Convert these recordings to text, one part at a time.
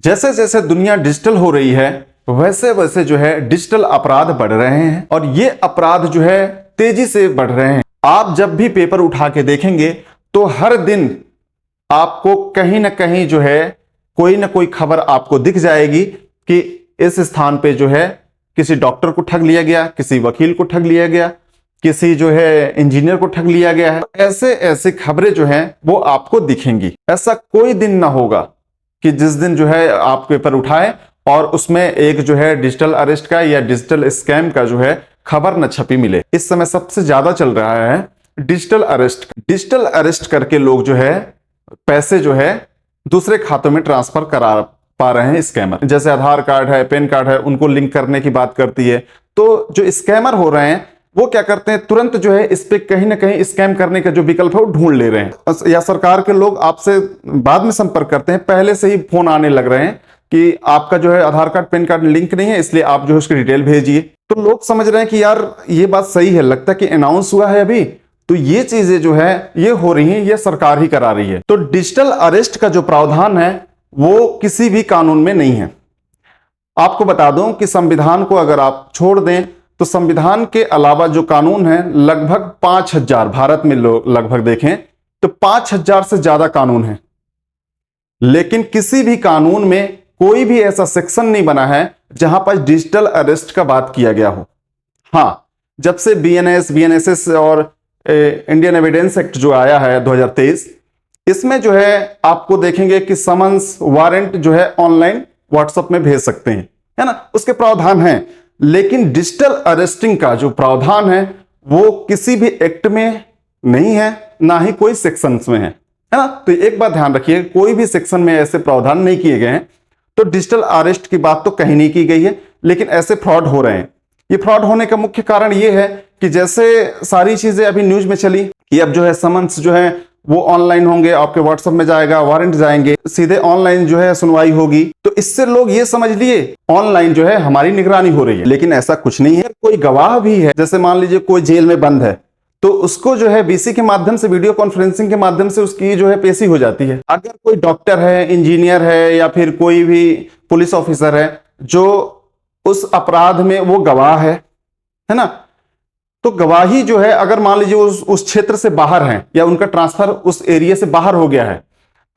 जैसे जैसे दुनिया डिजिटल हो रही है वैसे वैसे जो है डिजिटल अपराध बढ़ रहे हैं और ये अपराध जो है तेजी से बढ़ रहे हैं। आप जब भी पेपर उठा के देखेंगे तो हर दिन आपको कहीं ना कहीं जो है कोई ना कोई खबर आपको दिख जाएगी कि इस स्थान पे जो है किसी डॉक्टर को ठग लिया गया, किसी वकील को ठग लिया गया, किसी जो है इंजीनियर को ठग लिया गया है। ऐसे ऐसे खबरें जो हैं वो आपको दिखेंगी। ऐसा कोई दिन ना होगा कि जिस दिन जो है आप पेपर उठाएं और उसमें एक जो है डिजिटल अरेस्ट का या डिजिटल स्कैम का जो है खबर न छपी मिले। इस समय सबसे ज्यादा चल रहा है डिजिटल अरेस्ट। डिजिटल अरेस्ट करके लोग जो है पैसे जो है दूसरे खातों में ट्रांसफर करा पा रहे हैं स्कैमर। जैसे आधार कार्ड है, पैन कार्ड है, उनको लिंक करने की बात करती है। तो जो स्कैमर हो रहे हैं वो क्या करते हैं, तुरंत जो है इस पे कहीं ना कहीं स्कैम करने का जो विकल्प है वो ढूंढ ले रहे हैं। या सरकार के लोग आपसे बाद में संपर्क करते हैं, पहले से ही फोन आने लग रहे हैं कि आपका जो है आधार कार्ड पैन कार्ड लिंक नहीं है, इसलिए आप जो है उसकी डिटेल भेजिए। तो लोग समझ रहे हैं कि यार ये बात सही है, लगता है कि अनाउंस हुआ है अभी, तो ये चीजें जो है ये हो रही हैं, ये सरकार ही करा रही है। तो डिजिटल अरेस्ट का जो प्रावधान है वो किसी भी कानून में नहीं है। आपको बता दूं कि संविधान को अगर आप छोड़ दें तो संविधान के अलावा जो कानून है लगभग 5000, भारत में लोग लगभग देखें तो 5000 से ज्यादा कानून है, लेकिन किसी भी कानून में कोई भी ऐसा सेक्शन नहीं बना है जहां पर डिजिटल अरेस्ट का बात किया गया हो। हाँ, जब से बीएनएस और इंडियन एविडेंस एक्ट जो आया है 2023, इसमें जो है आपको देखेंगे कि समन्स वारंट जो है ऑनलाइन व्हाट्सएप में भेज सकते हैं, है ना, उसके प्रावधान हैं। लेकिन डिजिटल अरेस्टिंग का जो प्रावधान है वो किसी भी एक्ट में नहीं है, ना ही कोई सेक्शंस में है ना। तो एक बात ध्यान रखिए, कोई भी सेक्शन में ऐसे प्रावधान नहीं किए गए हैं। तो डिजिटल अरेस्ट की बात तो कहीं नहीं की गई है, लेकिन ऐसे फ्रॉड हो रहे हैं। ये फ्रॉड होने का मुख्य कारण ये है कि जैसे सारी चीजें अभी न्यूज में चली कि अब जो है समन्स जो है वो ऑनलाइन होंगे, आपके व्हाट्सएप में जाएगा, वारंट जाएंगे, सीधे ऑनलाइन जो है सुनवाई होगी। तो इससे लोग ये समझ लिए ऑनलाइन जो है हमारी निगरानी हो रही है, लेकिन ऐसा कुछ नहीं है। कोई गवाह भी है, जैसे मान लीजिए कोई जेल में बंद है तो उसको जो है वीसी के माध्यम से, वीडियो कॉन्फ्रेंसिंग के माध्यम से उसकी जो है पेशी हो जाती है। अगर कोई डॉक्टर है, इंजीनियर है या फिर कोई भी पुलिस ऑफिसर है जो उस अपराध में वो गवाह है ना, तो गवाही जो है अगर मान लीजिए उस क्षेत्र से बाहर हैं या उनका ट्रांसफर उस एरिया से बाहर हो गया है,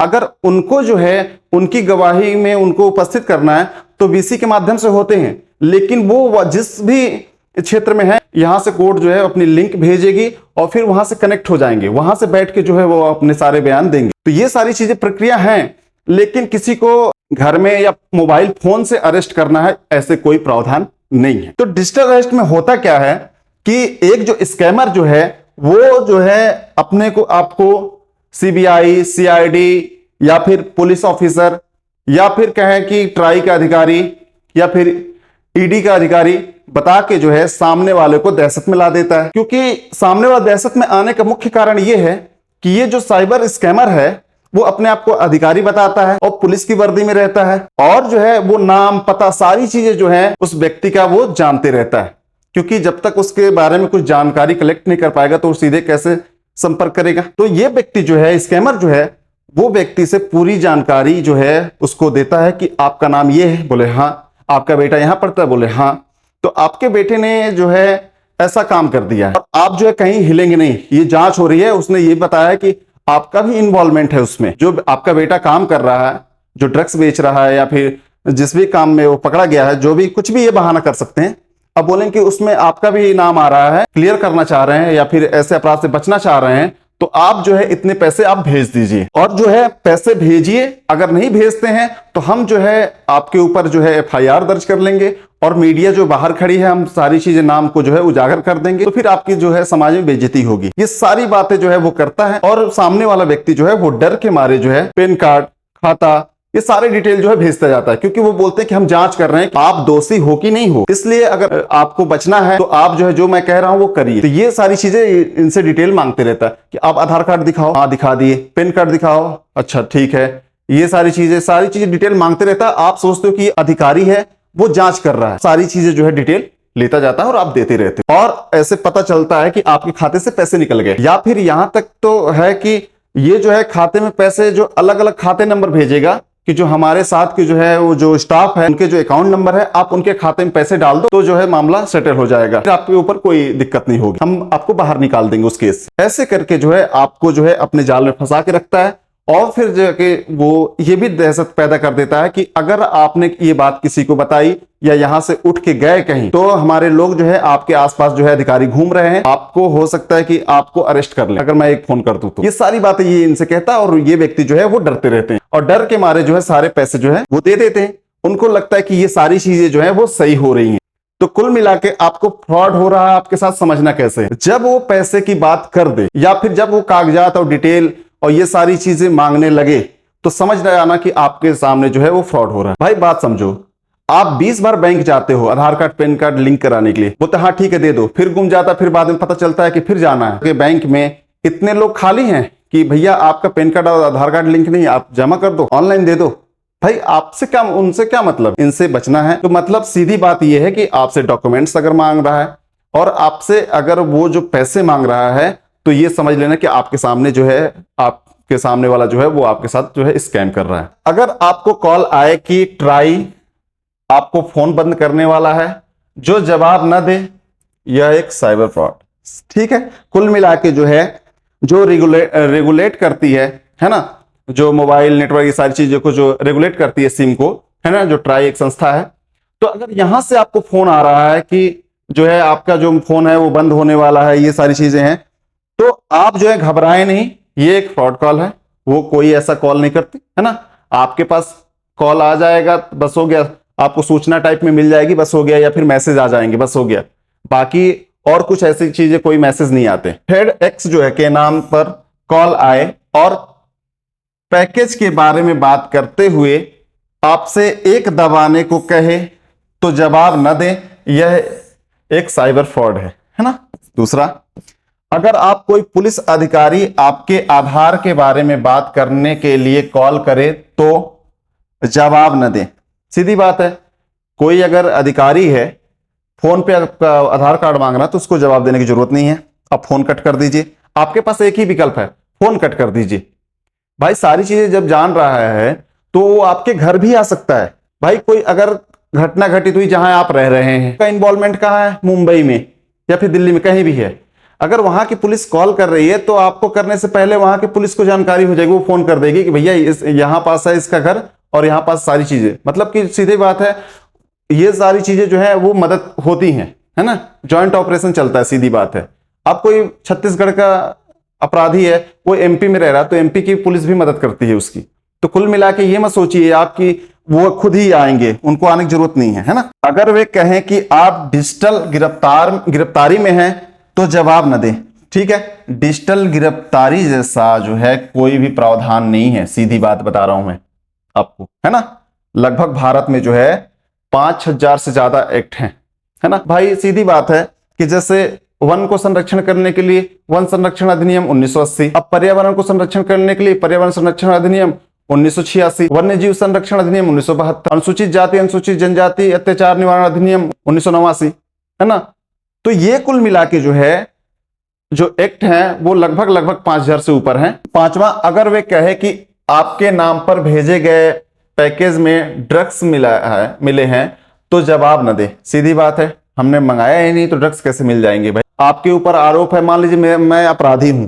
अगर उनको जो है उनकी गवाही में उनको उपस्थित करना है तो वीसी के माध्यम से होते हैं। लेकिन वो जिस भी क्षेत्र में है, यहां से कोर्ट जो है अपनी लिंक भेजेगी और फिर वहां से कनेक्ट हो जाएंगे, वहां से बैठ के जो है वो अपने सारे बयान देंगे। तो ये सारी चीजें प्रक्रिया हैं, लेकिन किसी को घर में या मोबाइल फोन से अरेस्ट करना है ऐसे कोई प्रावधान नहीं है। तो डिजिटल अरेस्ट में होता क्या है कि एक जो स्कैमर जो है वो जो है अपने को आपको सीबीआई, सीआईडी या फिर पुलिस ऑफिसर या फिर कहें कि ट्राई का अधिकारी या फिर ईडी का अधिकारी बता के जो है सामने वाले को दहशत में ला देता है। क्योंकि सामने वाला दहशत में आने का मुख्य कारण ये है कि ये जो साइबर स्कैमर है वो अपने आप को अधिकारी बताता है और पुलिस की वर्दी में रहता है और जो है वो नाम, पता, सारी चीजें जो है उस व्यक्ति का वो जानते रहता है। क्योंकि जब तक उसके बारे में कुछ जानकारी कलेक्ट नहीं कर पाएगा तो सीधे कैसे संपर्क करेगा। तो ये व्यक्ति जो है, स्कैमर जो है, वो व्यक्ति से पूरी जानकारी जो है उसको देता है कि आपका नाम ये है, बोले हाँ। आपका बेटा यहां पढ़ता है, बोले हाँ। तो आपके बेटे ने जो है ऐसा काम कर दिया है और आप जो है कहीं हिलेंगे नहीं, ये जांच हो रही है। उसने ये बताया कि आपका भी इन्वॉल्वमेंट है उसमें। जो आपका बेटा काम कर रहा है, जो ड्रग्स बेच रहा है या फिर जिस भी काम में वो पकड़ा गया है, जो भी कुछ भी ये बहाना कर सकते हैं, अब बोलें कि उसमें आपका भी नाम आ रहा है, क्लियर करना चाह रहे हैं या फिर ऐसे अपराध से बचना चाह रहे हैं, तो आप जो है इतने पैसे आप भेज दीजिए और जो है पैसे भेजिए। अगर नहीं भेजते हैं तो हम जो है आपके ऊपर जो है एफआईआर दर्ज कर लेंगे और मीडिया जो बाहर खड़ी है हम सारी चीजें नाम को जो है उजागर कर देंगे। तो फिर आपकी जो है समाज में बेइज्जती होगी। ये सारी बातें जो है वो करता है और सामने वाला व्यक्ति जो है वो डर के मारे जो है पैन कार्ड, खाता, ये सारे डिटेल जो है भेजता जाता है। क्योंकि वो बोलते हैं कि हम जांच कर रहे हैं कि आप दोषी हो कि नहीं हो, इसलिए अगर आपको बचना है तो आप जो है जो मैं कह रहा हूं वो करिए। तो ये सारी चीजें इनसे डिटेल मांगते रहता है कि आप आधार कार्ड दिखाओ, हाँ दिखा दिए, पैन कार्ड दिखाओ, अच्छा ठीक है, ये सारी चीजें डिटेल मांगते रहता है। आप सोचते हो कि अधिकारी है, वो जांच कर रहा है, सारी चीजें जो है डिटेल लेता जाता है और आप देते रहते हो। और ऐसे पता चलता है कि आपके खाते से पैसे निकल गए, या फिर यहां तक तो है कि ये जो है खाते में पैसे जो अलग अलग खाते नंबर भेजेगा कि जो हमारे साथ के जो है वो जो स्टाफ है उनके जो अकाउंट नंबर है आप उनके खाते में पैसे डाल दो, तो जो है मामला सेटल हो जाएगा, फिर आपके ऊपर कोई दिक्कत नहीं होगी, हम आपको बाहर निकाल देंगे उस केस से। ऐसे करके जो है आपको जो है अपने जाल में फंसा के रखता है और फिर जाके वो ये भी दहशत पैदा कर देता है कि अगर आपने ये बात किसी को बताई या यहां से उठ के गए कहीं तो हमारे लोग जो है आपके आसपास जो है अधिकारी घूम रहे हैं, आपको हो सकता है कि आपको अरेस्ट कर ले अगर मैं एक फोन कर दूं तो। ये सारी बातें ये इनसे कहता है और ये व्यक्ति जो है वो डरते रहते हैं और डर के मारे जो है सारे पैसे जो है वो दे देते हैं। उनको लगता है कि ये सारी चीजें जो है वो सही हो रही हैं। तो कुल मिला के आपको फ्रॉड हो रहा है आपके साथ समझना कैसे है, जब वो पैसे की बात कर दे या फिर जब वो कागजात और डिटेल और ये सारी चीजें मांगने लगे तो समझ रहे आना कि आपके सामने जो है वो फ्रॉड हो रहा है। भाई बात समझो, आप 20 बार बैंक जाते हो आधार कार्ड पैन कार्ड लिंक कराने के लिए, बोलते हाँ ठीक है दे दो, फिर गुम जाता, फिर बाद में पता चलता है कि फिर जाना है कि बैंक में इतने लोग खाली हैं कि भैया आपका पैन कार्ड और आधार कार्ड लिंक नहीं, आप जमा कर दो, ऑनलाइन दे दो। भाई आपसे क्या, उनसे क्या मतलब, इनसे बचना है तो मतलब सीधी बात यह है कि आपसे डॉक्यूमेंट्स अगर मांग रहा है और आपसे अगर वो जो पैसे मांग रहा है तो ये समझ लेना कि आपके सामने जो है, आपके सामने वाला जो है वो आपके साथ जो है स्कैम कर रहा है। अगर आपको कॉल आए कि ट्राई आपको फोन बंद करने वाला है, जो जवाब ना दे, यह एक साइबर फ्रॉड, ठीक है। कुल मिला के जो है जो रेगुलेट करती है ना, जो मोबाइल नेटवर्क ये सारी चीजों को जो रेगुलेट करती है सिम को, है ना, जो ट्राई एक संस्था है। तो अगर यहां से आपको फोन आ रहा है कि जो है आपका जो फोन है वो बंद होने वाला है, ये सारी चीजें हैं, तो आप जो है घबराए नहीं, ये एक फ्रॉड कॉल है, वो कोई ऐसा कॉल नहीं करती, है ना। आपके पास कॉल आ जाएगा बस हो गया, आपको सूचना टाइप में मिल जाएगी बस हो गया, या फिर मैसेज आ जाएंगे बस हो गया, बाकी और कुछ ऐसी चीजें कोई मैसेज नहीं आते। FedEx जो है के नाम पर कॉल आए और पैकेज के बारे में बात करते हुए आपसे एक दबाने को कहे तो जवाब न दें, यह एक साइबर फ्रॉड है ना। दूसरा, अगर आप कोई पुलिस अधिकारी आपके आधार के बारे में बात करने के लिए कॉल करे तो जवाब न दें। सीधी बात है, कोई अगर अधिकारी है फोन पे आपका आधार कार्ड मांग रहा तो उसको जवाब देने की जरूरत नहीं है, आप फोन कट कर दीजिए। आपके पास एक ही विकल्प है, फोन कट कर दीजिए। भाई सारी चीजें जब जान रहा है तो वो आपके घर भी आ सकता है। भाई कोई अगर घटना घटित हुई जहां आप रह रहे हैं, का इन्वॉल्वमेंट कहां है, मुंबई में या फिर दिल्ली में, कहीं भी है, अगर वहां की पुलिस कॉल कर रही है तो आपको करने से पहले वहां की पुलिस को जानकारी हो जाएगी, वो फोन कर देगी कि भैया यहां पास है इसका घर और यहां पास सारी चीजें, मतलब कि सीधी बात है, ये सारी चीजें जो है वो मदद होती हैं, है ना, जॉइंट ऑपरेशन चलता है, सीधी बात है। अब कोई छत्तीसगढ़ का अपराधी है, वो MP में रह रहा है तो MP की पुलिस भी मदद करती है उसकी। तो कुल मिला के ये मत सोचिए आपकी वो खुद ही आएंगे, उनको आने की जरूरत नहीं है ना। अगर वे कहें कि आप डिजिटल गिरफ्तारी में हैं तो जवाब न दें, ठीक है। डिजिटल गिरफ्तारी जैसा जो है कोई भी प्रावधान नहीं है, सीधी बात बता रहा हूं मैं आपको, है ना। लगभग भारत में जो है 5000 से ज्यादा एक्ट हैं, है ना। भाई सीधी बात है कि जैसे वन को संरक्षण करने के लिए वन संरक्षण अधिनियम 1980, अब पर्यावरण को संरक्षण करने के लिए पर्यावरण संरक्षण अधिनियम 1986, वन्य जीव संरक्षण अधिनियम 1972, अनुसूचित जाति अनुसूचित जनजाति अत्याचार निवारण अधिनियम 1989, है ना। तो ये कुल मिला के जो है जो एक्ट हैं वो लगभग 5000 से ऊपर हैं। पांचवा, अगर वे कहे कि आपके नाम पर भेजे गए पैकेज में ड्रग्स मिले हैं तो जवाब न दे। सीधी बात है, हमने मंगाया ही नहीं तो ड्रग्स कैसे मिल जाएंगे। भाई आपके ऊपर आरोप है, मान लीजिए मैं अपराधी हूं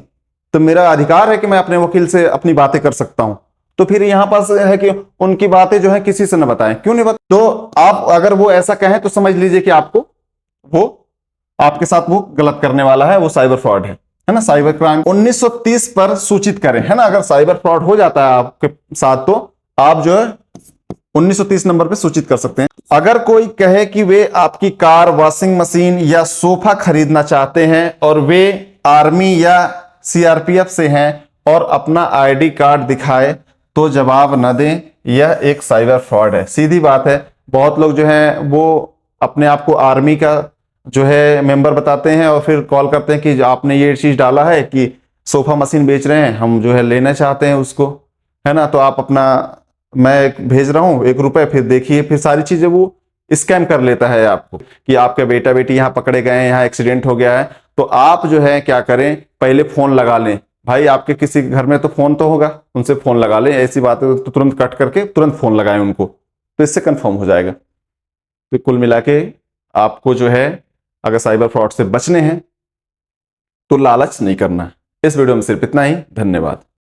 तो मेरा अधिकार है कि मैं अपने वकील से अपनी बातें कर सकता हूं, तो फिर यहां पास है कि उनकी बातें जो है किसी से न बताएं, क्यों नहीं बताएं। तो आप अगर वो ऐसा कहें तो समझ लीजिए कि आपको वो आपके साथ वो गलत करने वाला है, वो साइबर फ्रॉड है ना, साइबर क्राइम। 1930 पर सूचित करें, है ना। अगर साइबर फ्रॉड हो जाता है आपके साथ तो आप जो है 1930 नंबर पे सूचित कर सकते हैं। अगर कोई कहे कि वे आपकी कार, वॉशिंग मशीन या सोफा खरीदना चाहते हैं और वे आर्मी या CRPF से हैं और अपना ID कार्ड दिखाए तो जवाब न दें, यह एक साइबर फ्रॉड है। सीधी बात है, बहुत लोग जो हैं वो अपने आप को आर्मी का जो है मेंबर बताते हैं और फिर कॉल करते हैं कि आपने ये चीज डाला है कि सोफा मशीन बेच रहे हैं, हम जो है लेना चाहते हैं उसको, है ना। तो आप अपना, मैं भेज रहा हूं 1 रुपए, फिर देखिए, फिर सारी चीजें वो स्कैम कर लेता है आपको कि आपके बेटा बेटी यहाँ पकड़े गए हैं, यहाँ एक्सीडेंट हो गया है। तो आप जो है क्या करें, पहले फोन लगा लें, भाई आपके किसी के घर में तो फोन तो होगा, उनसे फोन लगा लें, ऐसी बात है तो तुरंत कट करके तुरंत फोन लगाएं उनको, तो इससे कंफर्म हो जाएगा। तो कुल मिला के आपको जो है अगर साइबर फ्रॉड से बचने हैं तो लालच नहीं करना। इस वीडियो में सिर्फ इतना ही, धन्यवाद।